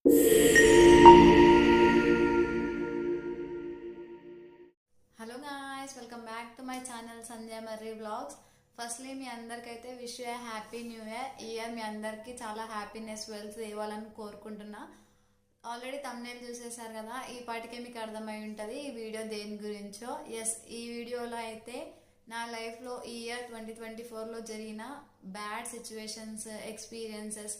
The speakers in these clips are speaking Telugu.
Hello guys, welcome back to my channel Sandhya Marri vlogs. Firstly మీ అందరికైతే wish you happy new year. మీ అందరికీ చాలా హ్యాపీనెస్ వెల్త్ ఇవ్వాలని కోరుకుంటున్నా. ఆల్రెడీ థంబ్నెయిల్ చూసేసారు కదా, ఈ పాటికే మీకు అర్థమై ఉంటుంది ఈ వీడియో దేని గురించో. ఎస్, ఈ వీడియోలో అయితే నా లైఫ్లో ఈ ఇయర్ 2024లో జరిగిన బ్యాడ్ సిచ్యువేషన్స్, ఎక్స్పీరియన్సెస్,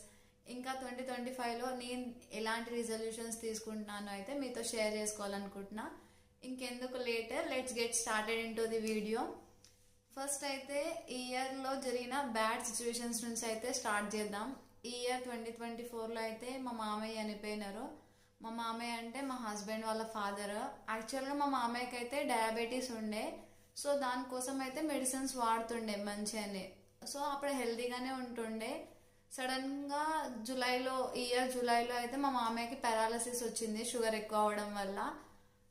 ఇంకా 2025లో నేను ఎలాంటి రిజల్యూషన్స్ తీసుకుంటున్నానో అయితే మీతో షేర్ చేసుకోవాలనుకుంటున్నా. ఇంకెందుకు later, let's get started in to the video. First అయితే ఈ ఇయర్లో జరిగిన బ్యాడ్ సిచ్యువేషన్స్ నుంచి అయితే స్టార్ట్ చేద్దాం. ఈ ఇయర్ 2024లో అయితే మా మామయ్య చనిపోయినారు. మా మామయ్య అంటే మా హస్బెండ్ వాళ్ళ ఫాదర్. యాక్చువల్గా మా మామయ్యకి అయితే డయాబెటీస్ ఉండే, సో దానికోసం అయితే మెడిసిన్స్ వాడుతుండే మంచిగానే. సో అప్పుడు హెల్తీగానే ఉంటుండే. సడన్గా ఈ ఇయర్ జూలైలో అయితే మా మామయ్యకి పారాలసిస్ వచ్చింది షుగర్ ఎక్కువ అవడం వల్ల.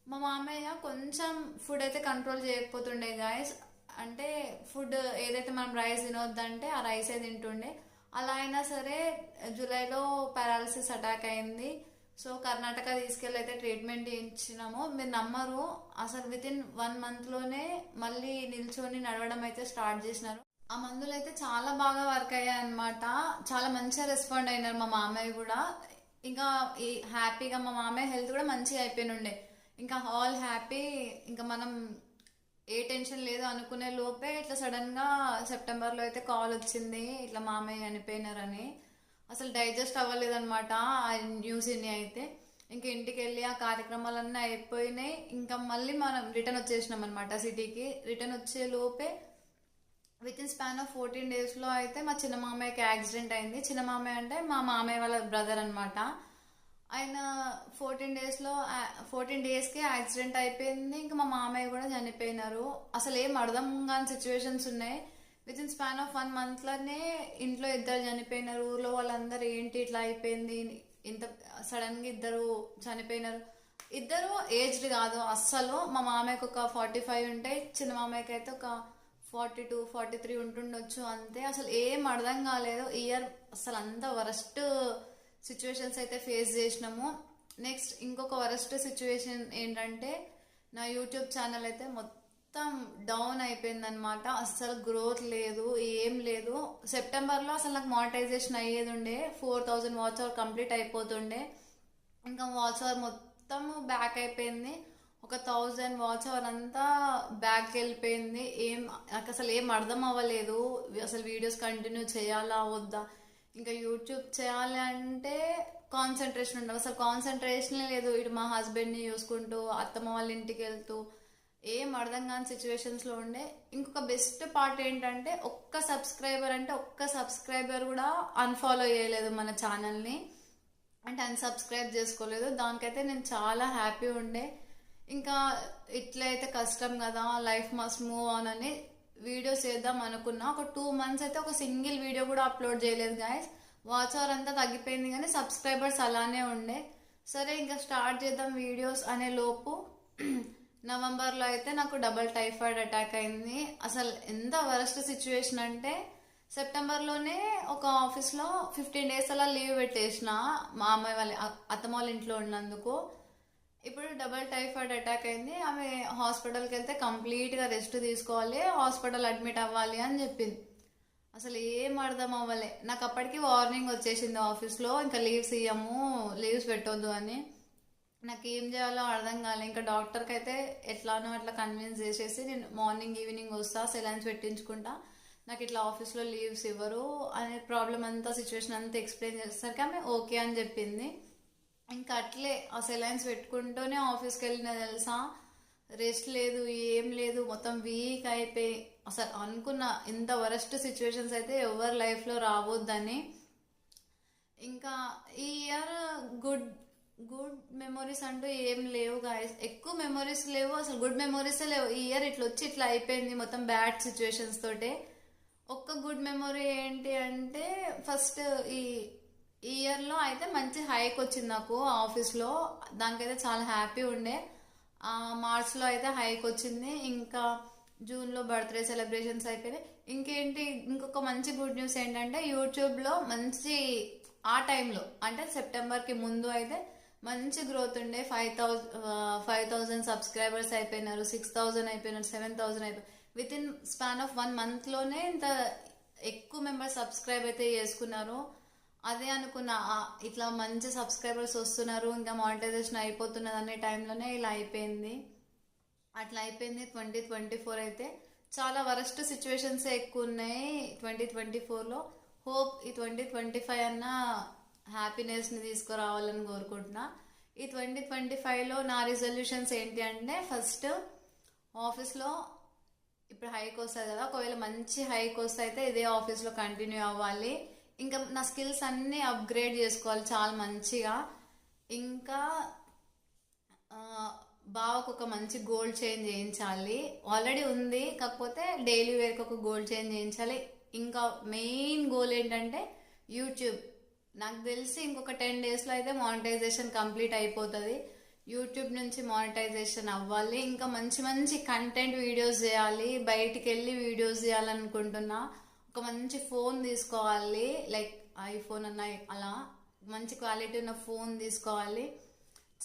మా మామయ్య కొంచెం ఫుడ్ అయితే కంట్రోల్ చేయకపోతుండే గాయస్. అంటే ఫుడ్ ఏదైతే మనం రైస్ తినొద్దంటే ఆ రైసే తింటుండే. అలా అయినా సరే జూలైలో పారాలసిస్ అటాక్ అయింది. సో కర్ణాటక తీసుకెళ్ళి అయితే ట్రీట్మెంట్ ఇచ్చినాము. మీరు నమ్మరు, అసలు వితిన్ 1 monthలోనే మళ్ళీ నిల్చొని నడవడం అయితే స్టార్ట్ చేసినారు. ఆ మందులు అయితే చాలా బాగా వర్క్ అయ్యాయి అనమాట. చాలా మంచిగా రెస్పాండ్ అయినారు మా మామయ్య కూడా. ఇంకా హ్యాపీగా మా మామయ్య హెల్త్ కూడా మంచిగా అయిపోయినుండే. ఇంకా ఆల్ హ్యాపీ. ఇంకా మనం ఏ టెన్షన్ లేదు అనుకునే లోపే ఇట్లా సడన్గా సెప్టెంబర్లో అయితే కాల్ వచ్చింది, ఇట్లా మామయ్య చనిపోయినారని. అసలు డైజెస్ట్ అవ్వలేదన్నమాట ఆ న్యూస్ని అయితే. ఇంకా ఇంటికి వెళ్ళి ఆ కార్యక్రమాలన్నీ అయిపోయినాయి. ఇంకా మళ్ళీ మనం రిటర్న్ వచ్చేసినాం అనమాట సిటీకి. రిటర్న్ వచ్చే లోపే విత్ ఇన్ స్పాన్ ఆఫ్ 14 daysలో అయితే మా చిన్న మామయ్యకి యాక్సిడెంట్ అయింది. చిన్న మామయ్య అంటే మా మామయ్య వాళ్ళ బ్రదర్ అనమాట. ఆయన 14 daysకి యాక్సిడెంట్ అయిపోయింది. ఇంకా మా మామయ్య కూడా చనిపోయినారు. అసలు ఏం అర్థం కాని సిచ్యువేషన్స్ ఉన్నాయి. విత్ ఇన్ స్పాన్ ఆఫ్ 1 monthలోనే ఇంట్లో 2 చనిపోయినారు. ఊర్లో వాళ్ళందరూ ఏంటి ఇట్లా అయిపోయింది, ఇంత సడన్గా 2 చనిపోయినారు. 2 ఏజ్డ్ కాదు అస్సలు. మా మామయ్యకి ఒక 45 ఉంటాయి, చిన్న మామయ్యకి అయితే ఒక 42, 43 ఉంటుండొచ్చు అంతే. అసలు ఏం అర్థం కాలేదు. ఇయర్ అసలు అంత వరస్ట్ సిచ్యువేషన్స్ అయితే ఫేస్ చేసినాము. నెక్స్ట్ ఇంకొక వరస్ట్ సిచ్యువేషన్ ఏంటంటే నా యూట్యూబ్ ఛానల్ అయితే మొత్తం డౌన్ అయిపోయింది అనమాట. అస్సలు గ్రోత్ లేదు, ఏం లేదు. సెప్టెంబర్లో అసలు నాకు మానిటైజేషన్ అయ్యేది ఉండే, 4000 వాచ్ అవర్ కంప్లీట్ అయిపోతుండే. ఇంకా వాచ్ అవర్ మొత్తం బ్యాక్ అయిపోయింది. ఒక 1000 వాచ్ అవర్ అంతా బ్యాక్ వెళ్ళిపోయింది. నాకు అసలు ఏం అర్థం అవ్వలేదు. అసలు వీడియోస్ కంటిన్యూ చేయాలా వద్దా. ఇంకా యూట్యూబ్ చేయాలి అంటే కాన్సన్ట్రేషన్ ఉండవు, అసలు కాన్సన్ట్రేషనే లేదు. ఇటు మా హస్బెండ్ని చూసుకుంటూ అత్తమ్మ వాళ్ళ ఇంటికి వెళ్తూ ఏం అర్థం కాని సిచ్యువేషన్స్లో ఉండే. ఇంకొక బెస్ట్ పార్ట్ ఏంటంటే ఒక్క సబ్స్క్రైబర్ కూడా అన్ఫాలో చేయలేదు మన ఛానల్ని, అంటే అన్సబ్స్క్రైబ్ చేసుకోలేదు. దానికైతే నేను చాలా హ్యాపీ ఉండే. ఇంకా ఇట్లయితే కష్టం కదా, లైఫ్ మస్ట్ మూవ్ ఆన్ అని వీడియోస్ చేద్దాం అనుకున్నా. ఒక 2 months అయితే ఒక సింగిల్ వీడియో కూడా అప్లోడ్ చేయలేదు గాయస్. వాచ్ అవర్ అంతా తగ్గిపోయింది కానీ సబ్స్క్రైబర్స్ అలానే ఉండే. సరే ఇంకా స్టార్ట్ చేద్దాం వీడియోస్ అనే లోపు నవంబర్లో అయితే నాకు డబుల్ టైఫాయిడ్ అటాక్ అయింది. అసలు ఎంత వరస్ట్ సిచ్యువేషన్ అంటే సెప్టెంబర్లోనే ఒక ఆఫీస్లో 15 days అలా లీవ్ పెట్టేసిన మా అమ్మాయి వాళ్ళ అత్తమ్మ వాళ్ళ ఇంట్లో ఉన్నందుకు. ఇప్పుడు డబుల్ టైఫాయిడ్ అటాక్ అయింది. ఆమె హాస్పిటల్కి వెళ్తే కంప్లీట్గా రెస్ట్ తీసుకోవాలి, హాస్పిటల్ అడ్మిట్ అవ్వాలి అని చెప్పింది. అసలు ఏం అర్థం అవ్వలే. నాకు అప్పటికి వార్నింగ్ వచ్చేసింది ఆఫీస్లో, ఇంకా లీవ్స్ పెట్టొద్దు అని. నాకు ఏం చేయాలో అర్థం కాలే. ఇంకా డాక్టర్కి అయితే ఎట్లానో అట్లా కన్విన్స్ చేసేసి నేను మార్నింగ్ ఈవినింగ్ వస్తా, సెలైన్స్ పెట్టించుకుంటా, నాకు ఇట్లా ఆఫీస్లో లీవ్స్ ఇవ్వరు అనే ప్రాబ్లం అంతా సిచ్యువేషన్ అంతా ఎక్స్ప్లెయిన్ చేసేసరికి ఆమె ఓకే అని చెప్పింది. ఇంకా అట్లే ఆ సెలైన్స్ పెట్టుకుంటూనే ఆఫీస్కి వెళ్ళిన తెలుసా. రెస్ట్ లేదు, ఏం లేదు, మొత్తం వీక్ అయిపోయి అసలు అనుకున్న ఇంత వరస్ట్ సిచ్యువేషన్స్ అయితే ఎవరి లైఫ్లో రావద్దని. ఇంకా ఈ ఇయర్ గుడ్ మెమొరీస్ అంటూ ఏం లేవు గాయస్. ఎక్కువ మెమొరీస్ లేవు, అసలు గుడ్ మెమొరీసే లేవు. ఈ ఇయర్ ఇట్లా వచ్చి ఇట్లా అయిపోయింది మొత్తం బ్యాడ్ సిచ్యువేషన్స్ తోటే. ఒక్క గుడ్ మెమొరీ ఏంటి అంటే ఫస్ట్ ఈ ఇయర్లో అయితే మంచి హైక్ వచ్చింది నాకు ఆఫీస్లో. దానికైతే చాలా హ్యాపీ ఉండే. మార్చ్లో అయితే హైక్ వచ్చింది. ఇంకా జూన్లో బర్త్డే సెలబ్రేషన్స్ అయిపోయినాయి. ఇంకొక మంచి గుడ్ న్యూస్ ఏంటంటే యూట్యూబ్లో మంచి ఆ టైంలో అంటే సెప్టెంబర్కి ముందు అయితే మంచి గ్రోత్ ఉండే 5,000 సబ్స్క్రైబర్స్ అయిపోయినారు, 6,000 అయిపోయినారు, 7,000 అయిపోయి విత్ ఇన్ స్పాన్ ఆఫ్ 1 మంత్లోనే ఇంత ఎక్కువ మెంబర్స్ సబ్స్క్రైబ్ అయితే చేసుకున్నారు. అదే అనుకున్నా ఇట్లా మంచి సబ్స్క్రైబర్స్ వస్తున్నారు, ఇంకా మానిటైజేషన్ అయిపోతున్నది అనే టైంలోనే ఇలా అయిపోయింది. అట్లా అయిపోయింది. 2024 అయితే చాలా వరస్ట్ సిచ్యువేషన్స్ ఎక్కువ ఉన్నాయి 2024లో. హోప్ ఈ 2025 అన్న హ్యాపీనెస్ని తీసుకురావాలని కోరుకుంటున్నా. ఈ 2025లో నా రిజల్యూషన్స్ ఏంటి అంటే, ఫస్ట్ ఆఫీస్లో ఇప్పుడు హైక్ వస్తుంది కదా, ఒకవేళ మంచి హైక్ వస్తే అయితే ఇదే ఆఫీస్లో కంటిన్యూ అవ్వాలి. ఇంకా నా స్కిల్స్ అన్నీ అప్గ్రేడ్ చేసుకోవాలి చాలా మంచిగా. ఇంకా బావకు ఒక మంచి గోల్డ్ చైన్ చేయించాలి, ఆల్రెడీ ఉంది, కాకపోతే డైలీ వేర్కి ఒక గోల్డ్ చైన్ చేయించాలి. ఇంకా మెయిన్ గోల్ ఏంటంటే యూట్యూబ్. నాకు తెలిసి ఇంకొక 10 డేస్లో అయితే మానిటైజేషన్ కంప్లీట్ అయిపోతుంది. యూట్యూబ్ నుంచి మానిటైజేషన్ అవ్వాలి. ఇంకా మంచి మంచి కంటెంట్ వీడియోస్ చేయాలి, బయటికి వెళ్ళి వీడియోస్ చేయాలనుకుంటున్నా. ఒక మంచి ఫోన్ తీసుకోవాలి, లైక్ ఐఫోన్ అన్న అలా మంచి క్వాలిటీ ఉన్న ఫోన్ తీసుకోవాలి.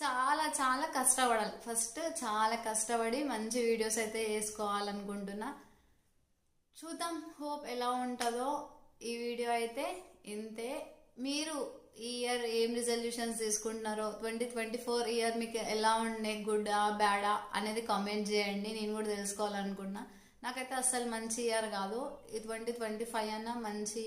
చాలా చాలా కష్టపడాలి. ఫస్ట్ చాలా కష్టపడి మంచి వీడియోస్ అయితే వేసుకోవాలనుకుంటున్నా. చూద్దాం హోప్ ఎలా ఉంటుందో. ఈ వీడియో అయితే ఇంతే. మీరు ఈ ఇయర్ ఏం రిజల్యూషన్స్ తీసుకుంటున్నారో, 2024 ఇయర్ మీకు ఎలా ఉండే, గుడ్డా బ్యాడా అనేది కామెంట్ చేయండి, నేను కూడా తెలుసుకోవాలనుకుంటున్నా. నాకైతే అస్సలు మంచి ఇయర్ కాదు. ఈ 2025 అన్న మంచి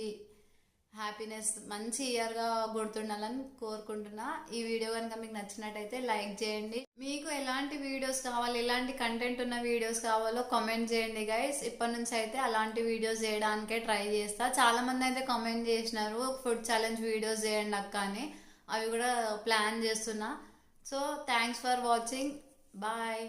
హ్యాపీనెస్, మంచి ఇయర్గా గుర్తుండాలని కోరుకుంటున్నా. ఈ వీడియో కనుక మీకు నచ్చినట్టయితే లైక్ చేయండి. మీకు ఎలాంటి వీడియోస్ కావాలి, ఎలాంటి కంటెంట్ ఉన్న వీడియోస్ కావాలో కామెంట్ చేయండి గైస్. ఇప్పటి నుంచి అయితే అలాంటి వీడియోస్ చేయడానికే ట్రై చేస్తా. చాలా మంది అయితే కామెంట్ చేసినారు ఫుడ్ ఛాలెంజ్ వీడియోస్ చేయండి అక్క అని, అవి కూడా ప్లాన్ చేస్తున్నా. So thanks for watching, bye.